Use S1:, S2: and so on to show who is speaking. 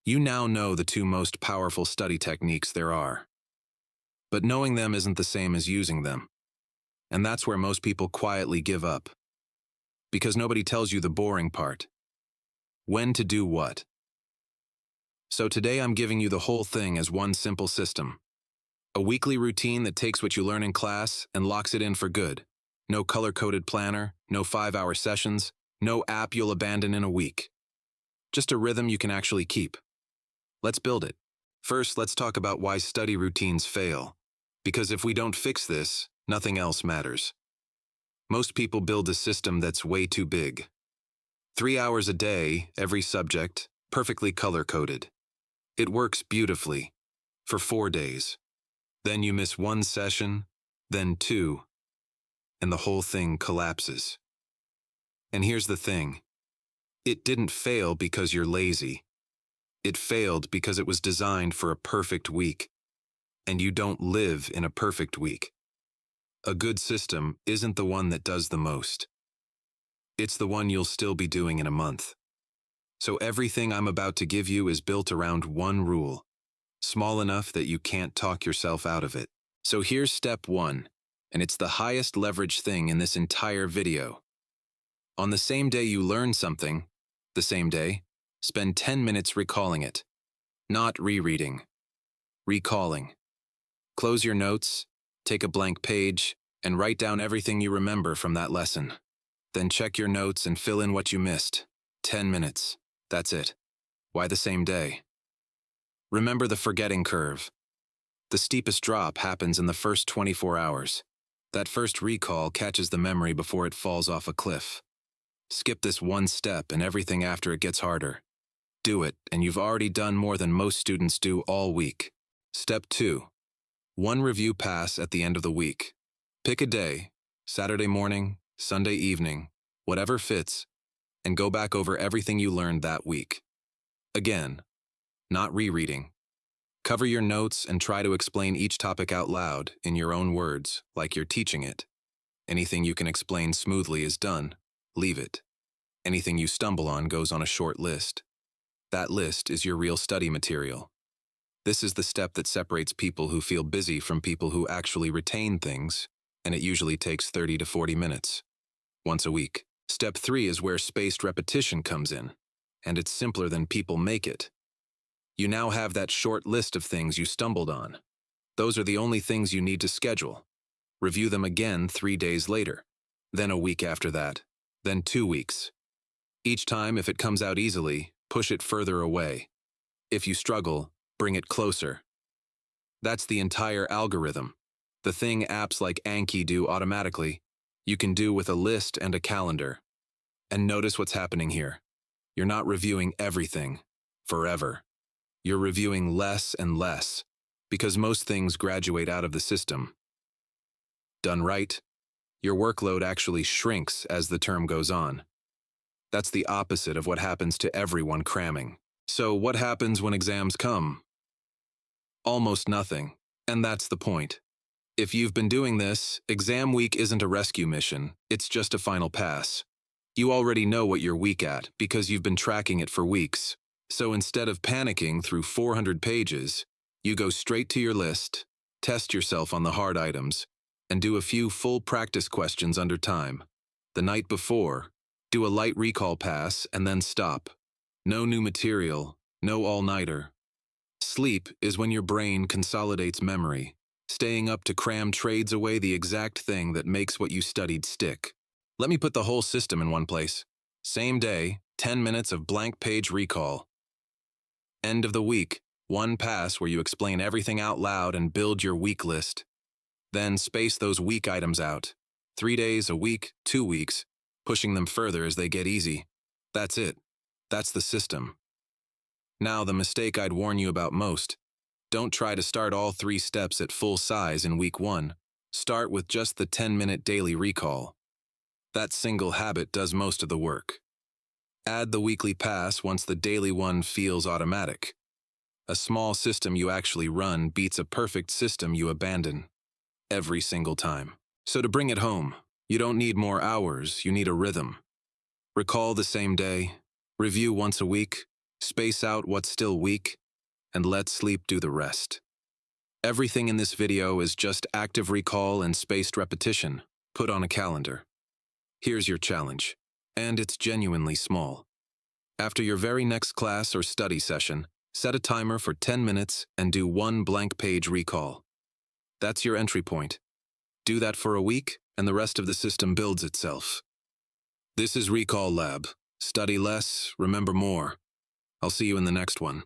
S1: You now know the two most powerful study techniques there are. But knowing them isn't the same as using them. And that's where most people quietly give up. Because nobody tells you the boring part. When to do what. So today I'm giving you the whole thing as one simple system. A weekly routine that takes what you learn in class and locks it in for good. No color-coded planner, no 5-hour sessions, no app you'll abandon in a week. Just a rhythm you can actually keep. Let's build it. First, let's talk about why study routines fail. Because if we don't fix this, nothing else matters. Most people build a system that's way too big. 3 hours a day, every subject, perfectly color-coded. It works beautifully, for 4 days. Then you miss one session, then two, and the whole thing collapses. And here's the thing. It didn't fail because you're lazy. It failed because it was designed for a perfect week. And you don't live in a perfect week. A good system isn't the one that does the most. It's the one you'll still be doing in a month. So everything I'm about to give you is built around one rule, small enough that you can't talk yourself out of it. So here's step 1, and it's the highest leverage thing in this entire video. On the same day you learn something, the same day, spend 10 minutes recalling it. Not rereading. Recalling. Close your notes, take a blank page, and write down everything you remember from that lesson. Then check your notes and fill in what you missed. 10 minutes. That's it. Why the same day? Remember the forgetting curve. The steepest drop happens in the first 24 hours. That first recall catches the memory before it falls off a cliff. Skip this one step and everything after it gets harder. Do it, and you've already done more than most students do all week. Step 2. One review pass at the end of the week. Pick a day, Saturday morning, Sunday evening, whatever fits, and go back over everything you learned that week. Again, not rereading. Cover your notes and try to explain each topic out loud in your own words, like you're teaching it. Anything you can explain smoothly is done. Leave it. Anything you stumble on goes on a short list. That list is your real study material. This is the step that separates people who feel busy from people who actually retain things, and it usually takes 30 to 40 minutes, once a week. Step 3 is where spaced repetition comes in, and it's simpler than people make it. You now have that short list of things you stumbled on. Those are the only things you need to schedule. Review them again 3 days later, then a week after that, then 2 weeks. Each time, if it comes out easily, push it further away. If you struggle, bring it closer. That's the entire algorithm. The thing apps like Anki do automatically, you can do with a list and a calendar. And notice what's happening here. You're not reviewing everything, forever. You're reviewing less and less, because most things graduate out of the system. Done right, your workload actually shrinks as the term goes on. That's the opposite of what happens to everyone cramming. So what happens when exams come? Almost nothing, and that's the point. If you've been doing this, exam week isn't a rescue mission, it's just a final pass. You already know what you're weak at because you've been tracking it for weeks. So instead of panicking through 400 pages, you go straight to your list, test yourself on the hard items, and do a few full practice questions under time. The night before, do a light recall pass and then stop. No new material, no all-nighter. Sleep is when your brain consolidates memory. Staying up to cram trades away the exact thing that makes what you studied stick. Let me put the whole system in one place. Same day, 10 minutes of blank page recall. End of the week, one pass where you explain everything out loud and build your week list. Then space those week items out. 3 days, a week, 2 weeks, pushing them further as they get easy. That's it. That's the system. Now the mistake I'd warn you about most. Don't try to start all 3 steps at full size in week 1. Start with just the 10-minute daily recall. That single habit does most of the work. Add the weekly pass once the daily one feels automatic. A small system you actually run beats a perfect system you abandon. Every single time. So to bring it home, you don't need more hours, you need a rhythm. Recall the same day, review once a week, space out what's still weak, and let sleep do the rest. Everything in this video is just active recall and spaced repetition, put on a calendar. Here's your challenge, and it's genuinely small. After your very next class or study session, set a timer for 10 minutes and do one blank page recall. That's your entry point. Do that for a week, and the rest of the system builds itself. This is Recall Lab. Study less, remember more. I'll see you in the next one.